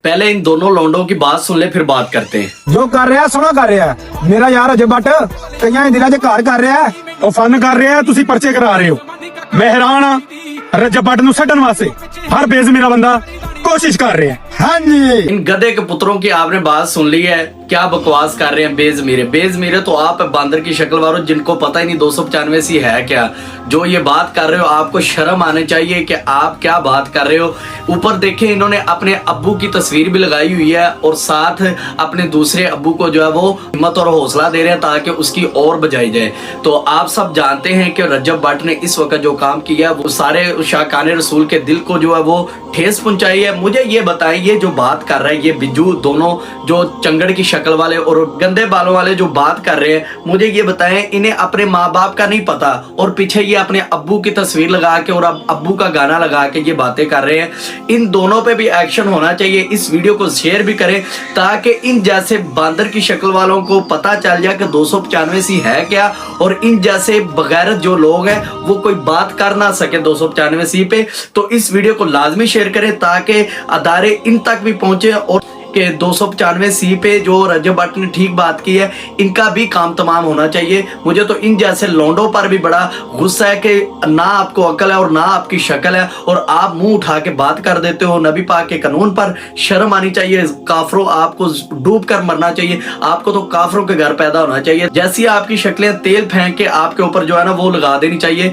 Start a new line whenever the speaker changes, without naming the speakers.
पहले इन दोनों लौंडों की बात सुन ले फिर बात करते हैं।
ਜੋ ਕਰ ਰਿਹਾ ਸੋਹਣਾ ਕਰ ਰਿਹਾ ਮੇਰਾ ਯਾਰ ਅਜੇ ਬੱਟ ਕਈਆਂ ਦੇ ਦਿਲਾਂ 'ਚ ਘਰ ਕਰ ਰਿਹਾ
ਉਹ ਫਨ ਕਰ ਰਿਹਾ, ਤੁਸੀਂ ਪਰਚੇ ਕਰਾ ਰਹੇ ਹੋ। ਮੈਂ ਹੈਰਾਨ ਆ ਰਜਬ ਬੱਟ ਨੂੰ ਛੱਡਣ ਵਾਸਤੇ ਹਰ ਬੇਜ਼ਮੀਰਾ ਬੰਦਾ कोशिश कर रहे हैं।
हाँ जी
इन गधे के पुत्रों की आपने बात सुन ली है, क्या बकवास कर रहे हैं बेजमीरे। बेजमीरे तो आप बांदर की शक्ल वालों, जिनको पता ही नहीं 295 सी है क्या। जो ये बात कर रहे हो आपको शर्म आनी चाहिए कि आप क्या बात कर रहे हो। ऊपर देखें इन्होंने अपने अब्बू की तस्वीर भी लगाई हुई है और साथ अपने दूसरे अब्बू को जो है वो हिम्मत और हौसला दे रहे हैं ताकि उसकी और बजाई जाए। तो आप सब जानते हैं कि रजब भट्ट ने इस वक्त जो काम किया वो सारे शाकाने रसूल के दिल को जो है वो ठेस पहुंचाई है। मुझे ये बताएं, ये जो बात कर रहे हैं ये बिज्जू दोनों जो चंगड़ की शक्ल वाले और गंदे बालों वाले जो बात कर रहे हैं, मुझे ये बताएं इन्हें अपने माँ बाप का नहीं पता और पीछे ये अपने अब्बू की तस्वीर लगा के और अब्बू का गाना लगा के ये बातें कर रहे हैं। इन दोनों पे भी एक्शन होना चाहिए। इस वीडियो को शेयर भी करें ताकि इन जैसे बांदर की शक्ल वालों को पता चल जाए कि 295 सी है क्या और इन जैसे बगैरत जो लोग हैं वो कोई बात कर ना सके 295 सी पे। तो इस वीडियो को लाजमी शेयर करें ताकि अदारे इन तक भी पहुंचे और कि 295 सी पे जो रजब भट्ट ने ठीक बात की है इनका भी काम तमाम होना चाहिए। मुझे तो इन जैसे लौंडों पर भी बड़ा गुस्सा है कि ना आपको अकल है और ना आपकी शक्ल है और आप मुंह उठा के बात कर देते हो। नबी पाक के कानून पर शर्म आनी चाहिए। काफरों आपको डूब कर मरना चाहिए। आपको तो काफरों के घर पैदा होना चाहिए। जैसी आपकी शक्लें तेल फेंक के आपके ऊपर जो है ना वो लगा देनी चाहिए।